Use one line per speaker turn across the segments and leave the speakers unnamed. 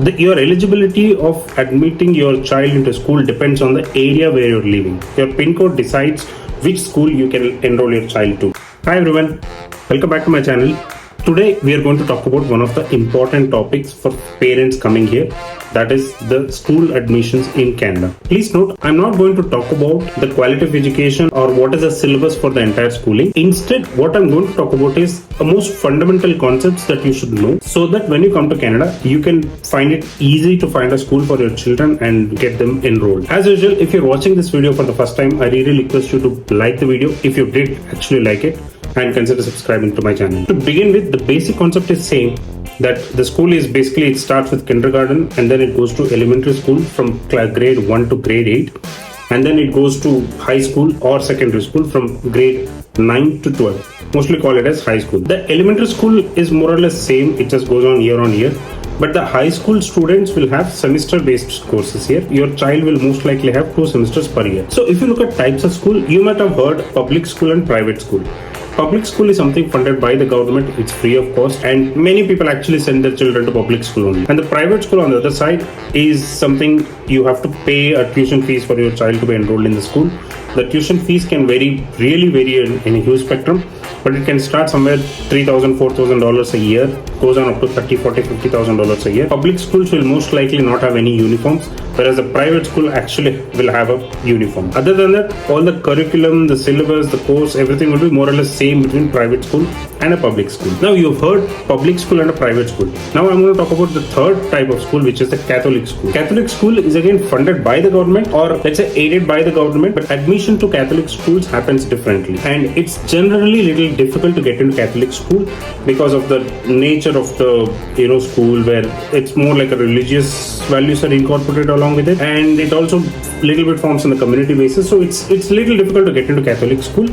Your eligibility of admitting your child into school depends on the area where you're living. Your PIN code decides which school you can enroll your child to. Hi everyone, welcome back to my channel. Today we are going to talk about one of the important topics for parents coming here, that is the school admissions in Canada. Please note, I'm not going to talk about the quality of education or what is the syllabus for the entire schooling. Instead, what I'm going to talk about is the most fundamental concepts that you should know so that when you come to Canada, you can find it easy to find a school for your children and get them enrolled. As usual, if you're watching this video for the first time, I really request you to like the video if you did actually like it, and consider subscribing to my channel. To begin with, the basic concept is same, that the school is basically, it starts with kindergarten and then it goes to elementary school from grade 1 to grade 8, and then it goes to high school or secondary school from grade 9 to 12. Mostly call it as high school. The elementary school is more or less same, it just goes on year, but the high school students will have semester based courses here. Your child will most likely have 2 semesters per year. So if you look at types of school, you might have heard public school and private school. Public school is something funded by the government, it's free of cost, and many people actually send their children to public school only. And the private school on the other side is something you have to pay a tuition fees for your child to be enrolled in the school. The tuition fees can really vary in a huge spectrum, but it can start somewhere $3,000, $4,000 a year, goes on up to $30,000, $40,000, $50,000 a year. Public schools will most likely not have any uniforms, whereas the private school actually will have a uniform. Other than that, all the curriculum, the syllabus, the course, everything will be more or less same between private school and a public school. Now you've heard public school and a private school. Now I'm going to talk about the third type of school, which is the Catholic school. Catholic school is again funded by the government, or let's say aided by the government, but admission to Catholic schools happens differently, and it's generally little difficult to get into Catholic school because of the nature of the school, where it's more like a religious values are incorporated along with it, and it also little bit forms on the community basis, so it's little difficult to get into Catholic school.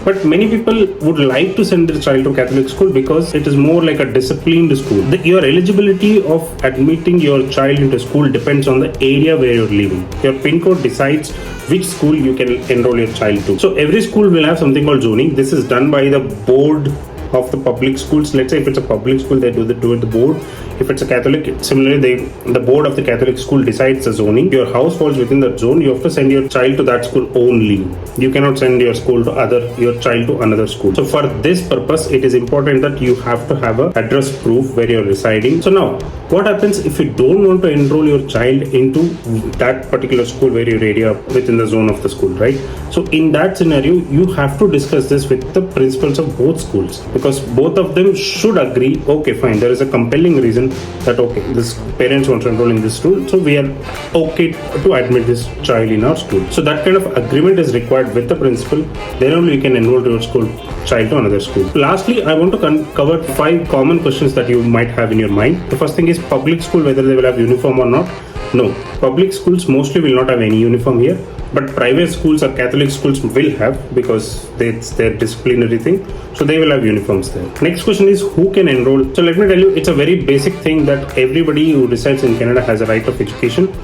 But many people would like to send their child to Catholic school because it is more like a disciplined school. Your eligibility of admitting your child into school depends on the area where you're living. Your PIN code decides which school you can enroll your child to. So every school will have something called zoning. This is done by the board of the public schools. Let's say if it's a public school, they do it the board. If it's a Catholic, similarly the board of the Catholic school decides the zoning. Your house falls within that zone, you have to send your child to that school only. You cannot send your child to another school. So for this purpose, it is important that you have to have a address proof where you're residing. So now, what happens if you don't want to enroll your child into that particular school where your area within the zone of the school, right? So in that scenario, you have to discuss this with the principals of both schools, because both of them should agree, okay fine, there is a compelling reason that okay, this parents want to enroll in this school, so we are okay to admit this child in our school. So that kind of agreement is required with the principal, then only you can enroll your school child to another school. Lastly, I want to cover 5 common questions that you might have in your mind. The first thing is public school, whether they will have uniform or not. No, public schools mostly will not have any uniform here, but private schools or Catholic schools will have, because it's their disciplinary thing, so they will have uniforms there. Next question is who can enroll. So let me tell you, it's a very basic thing that everybody who resides in Canada has a right of education.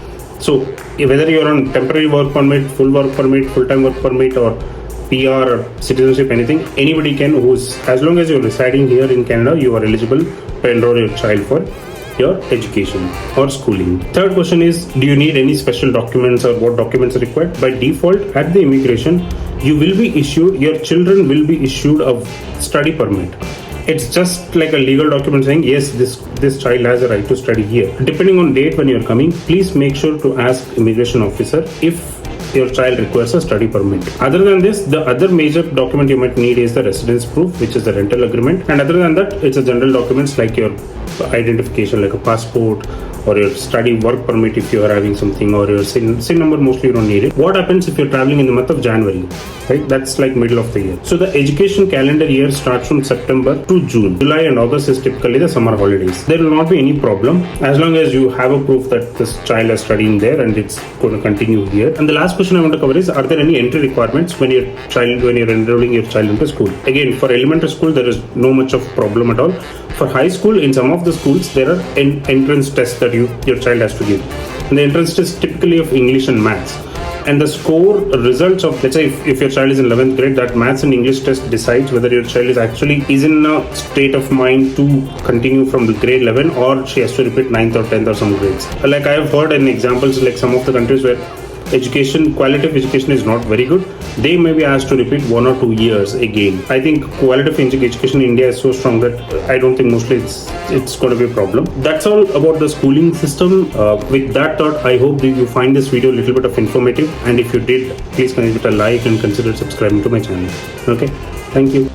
So whether you're on temporary work permit, full work permit, full-time work permit, or PR or citizenship, anything, anybody can, as long as you're residing here in Canada, you are eligible to enroll your child for your education or schooling. Third question is, do you need any special documents, or what documents are required? By default, at the immigration, your children will be issued a study permit. It's just like a legal document saying, yes, this child has a right to study here. Depending on date when you're coming, please make sure to ask immigration officer if your child requires a study permit. Other than this, the other major document you might need is the residence proof, which is the rental agreement. And other than that, it's a general documents like your identification, like a passport, or your study work permit if you are having something, or your SIN number. Mostly you don't need it. What happens if you're traveling in the month of January, right? That's like middle of the year. So the education calendar year starts from September to June. July and August is typically the summer holidays. There will not be any problem as long as you have a proof that this child is studying there and it's going to continue here. And the last question I want to cover is, are there any entry requirements when you're enrolling your child into school? Again, for elementary school, there is no much of problem at all. For high school, in some of the schools, there are entrance tests that your child has to give. And the entrance test typically of English and maths. And the score results of, let's say if your child is in 11th grade, that maths and English test decides whether your child is in a state of mind to continue from the grade 11, or she has to repeat 9th or 10th or some grades. Like I have heard in examples, like some of the countries where quality of education is not very good, they may be asked to repeat 1 or 2 years again. I think quality of education in India is so strong that I don't think mostly it's going to be a problem. That's all about the schooling system. With that thought, I hope that you find this video a little bit of informative, and if you did, please consider a like and consider subscribing to my channel. Okay, thank you.